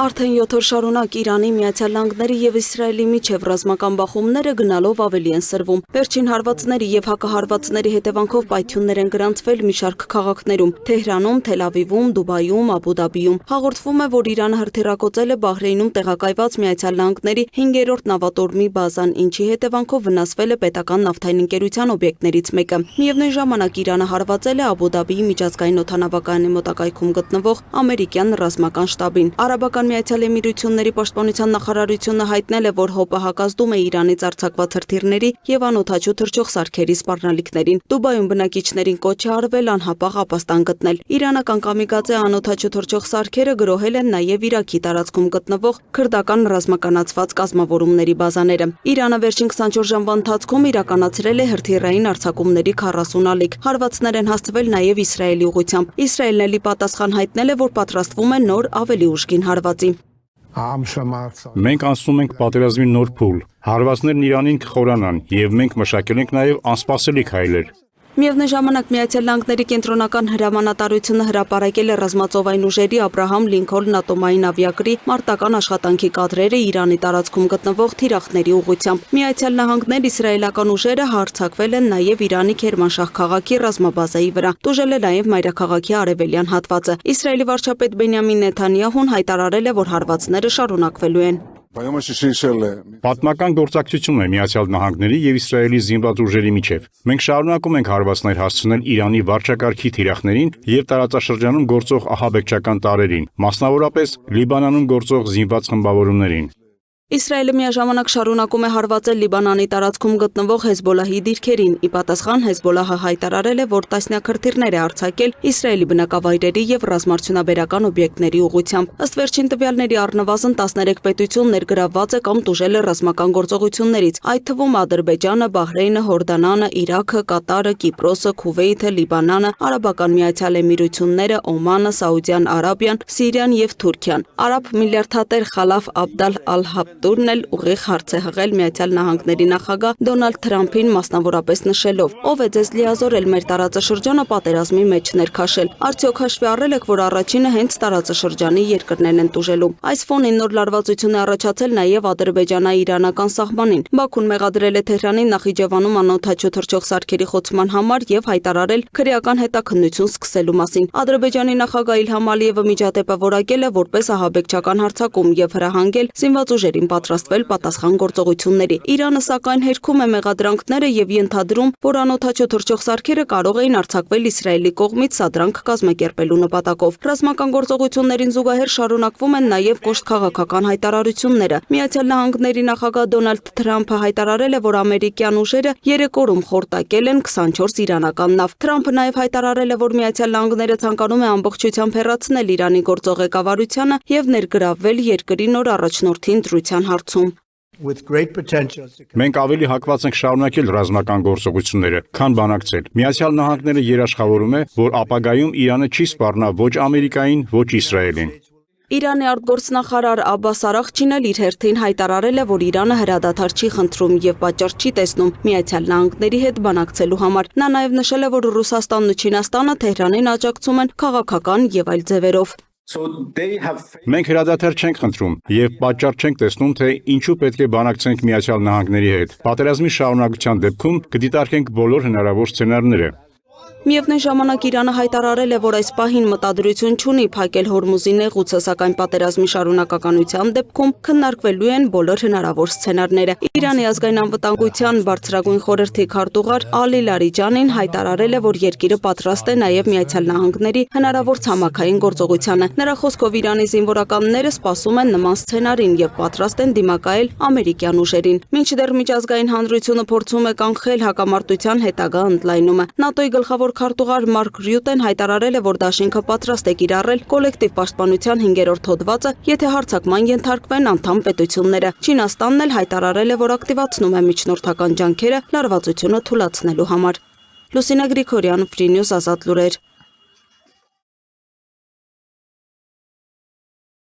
Արդեն 7 օր շարունակ Իրանի, Միացյալ Նահանգների և Իսրայելի միջև ռազմական բախումները գնալով ավելի են սրվում։ Վերջին հարվածների և հակահարվածների հետևանքով պայթյուններ են գրանցվել մի շարք քաղաքներում՝ Թեհրանում, Թել Ավիվում, Դուբայում, Աբու Դաբիում։ Հաղորդվում է, որ Իրանը հրթիռակոծել է Բահրեյնում տեղակայված Միացյալ Նահանգների 5-րդ նավատորմի բազան, ինչի հետևանքով վնասվել է պետական նավթային ընկերության օբյեկտներից մեկը։ Միևնույն ժամանակ Իրանը հարվածել է Աբու Դաբիի միջազգային օդանավակայանի մոտակայքում գտնվող ամերիկյան ռազմական շտաբին։ Արաբական Միացյալ Էմիրությունների պաշտպանության նախարարությունը հայտնել է, որ ՀՕՊ-ը հակազդում է Իրանից արձակված հրթիռների և անօդաչու թռչող սարքերի սպառնալիքներին։ Դուբայում բնակիչներին կոչ է արվել անհապաղ ապաստան գտնել։ Իրանական կամիկաձե անօդաչու թռչող սարքերը գրոհել են նաև Իրաքի տարածքում գտնվող քրդական ռազմականացված կազմավորումների բազաները։ Իրանը վերջին 24 ժամվա ընթացքում իրականացրել է հրթիռային արձակումների 40 ալիք։ Հարվածներ են հասցվել նաև Իսրայելի ուղղությամբ։ Իսրայելն էլի պատասխան հայտնել է, որ պատրաստվում է նոր ավելի ուժգին հարվածի։ Մենք անցնում ենք պատերազմի նոր փուլ։ Հարվածներն Իրանին կխորանան, եւ մենք մշակել ենք նաև անսպասելի քայլեր։ Միևնույն ժամանակ Միացյալ Նահանգների կենտրոնական հրամանատարությունը հրապարակել է ռազմածովային ուժերի Աբրահամ Լինքոլն ատոմային ավիակրի մարտական աշխատանքի կադրերը Իրանի տարածքում գտնվող թիրախների ուղղությամբ։ Միացյալ Նահանգներ իսրայելական ուժերը հարձակվել են նաև Իրանի Քերմանշահ քաղաքի ռազմաբազայի վրա, տուժել է նաև մայրաքաղաքի արևելյան հատվածը։ Իսրայելի վարչապետ Բենյամին Նեթանյահուն հայտարարել է, որ հարվածները շարունակվելու են։ Պատմական գործակցություն է Միացյալ Նահանգների եւ Իսրայելի զինված ուժերի միջև։ Մենք շարունակում ենք հարվածներ հասցնել Իրանի վարչակարգի թիրախներին եւ տարածաշրջանում գործող ահաբեկչական տարրերին, մասնավորապես Լիբանանում գործող զինված խմբավորումներին։ Իսրայելը միաժամանակ շարունակում է հարվածել Լիբանանի տարածքում գտնվող Հեզբոլահի դիրքերին։ Ի պատասխան Հեզբոլահը հայտարարել է, որ տասնյակ հրթիռներ է արձակել Իսրայելի բնակավայրերի եւ ռազմարդյունաբերական օբյեկտների ուղղությամբ։ Ըստ վերջին տվյալների առնվազն 13 պետություն ներգրավված է կամ տուժել է ռազմական գործողություններից, այդ թվում Ադրբեջանը, Բահրեյնը, Հորդանանը, Իրաքը, Կատարը, Կիպրոսը, Քուվեյթը, Լիբանանը, Արաբական Միացյալ Էմիրությունները, Օմանը, Սաուդյան Արաբիան, Սիրիան եւ Թուրքիան։ Արաբ միլիարդատեր Խալաֆ Աբդալ Ալ-Հաբդուրն էլ ուղիղ հարց է հղել Միացյալ Նահանգների նախագահ Դոնալդ Թրամփին, մասնավորապես նշելով. «Ով է ձեզ լիազորել մեր տարածաշրջանը պատերազմի մեջ ներքաշել։ Արդյոք հաշվի առել եք, որ առաջինը հենց տարածաշրջանի երկրներն են տուժելու»։ Այս ֆոնին նոր լարվածություն է առաջացել նաև ադրբեջանա-իրանական սահմանին։ Բաքուն մեղադրել է Թեհրանին Նախիջևանում անօդաչու թռչող սարքերի խոցման համար եւ հայտարարել քրեական հետաքննություն սկսելու մասին։ Ադրբեջանի նախագահ Իլհամ Ալիևը միջադեպը որակել է որպես ահաբեկչական հարձակում եւ հրահանգել զինված ուժերին պատրաստվել պատասխան գործողությունների։ Իրանը սակայն հերքում է մեղադրանքները եւ ենթադրում, որ անօդաչու թռչող սարքերը կարող էին արձակվել Իսրայելի կողմից սադրանք կազմակերպելու նպատակով։ Ռազմական գործողություններին զուգահեռ շարունակվում են նաև կոշտ քաղաքական հայտարարությունները։ Միացյալ Նահանգների նախագահ Դոնալդ Թրամփը հայտարարել է, որ ամերիկյան ուժերը 3 օրում խորտակել են 24 իրանական նավ։ Թրամփը նաև հայտարարել է, որ Միացյալ Նահանգները ցանկանում է ամբողջությամբ հեռացնել Իրանի գործող ղեկավարությանը եւ ներգրավվել երկրի նոր առաջնորդի ընտրության հարցում։ Մենք ավելի հակված ենք շարունակել ռազմական գործողությունները, քան բանակցել։ Միացյալ Նահանգները երաշխավորում է, որ ապագայում Իրանը չի սպառնա ոչ Ամերիկային, ոչ Իսրայելին։ Իրանի արտգործնախարար Աբբաս Արաղչին էլ իր հերթին հայտարարել է, որ Իրանը հրադադար չի խնդրում եւ պատճառ չի տեսնում Միացյալ Նահանգների հետ բանակցելու համար։ Նա նաև նշել է, որ Ռուսաստանն ու Չինաստանը Թեհրանին աջակցում են քաղաքական եւ այլ ձևերով։ Մենք հրադադար չենք խնդրում եւ պատճառ չենք տեսնում, թե ինչու պետք է բանակցենք Միացյալ Նահանգների հետ։ Պատերազմի շարունակության դեպքում կդիտարկենք բոլոր հնարավոր սցենարները։ Միևնույն ժամանակ Իրանը հայտարարել է, որ այս պահին մտադրություն չունի փակել Հորմուզի նեղուցը, սակայն պատերազմի շարունակականության դեպքում քննարկվելու են բոլոր հնարավոր սցենարները։ Իրանի ազգային անվտանգության բարձրագույն խորհրդի քարտուղար Ալի Լարիջանին հայտարարել է, որ երկիրը պատրաստ է նաև Միացյալ Նահանգների հնարավոր ցամաքային գործողությանը։ Նրա խոսքով Իրանի զինվորականները սպասում են նման սցենարին եւ պատրաստ են դիմակայել ամերիկյան ուժերին։ Մինչդեռ միջազգային հանրությունը փորձում է կանխել հակամարտության հետագա ընդլայնումը։ ՆԱՏՕ-ի գլխավոր քարտուղար Մարկ Ռյուտեն հայտարարել է, որ դաշինքը պատրաստ է կիրառել կոլեկտիվ պաշտպանության 5-րդ հոդվածը, եթե հարձակման ենթարկվեն անդամ պետությունները։ Չինաստանն էլ հայտարարել է, որ ակտիվացնում է միջնորդական ջանքերը լարվածությունը թուլացնելու համար։ Լուսինե Գրիգորյան, Free News, Ազատ լուրեր։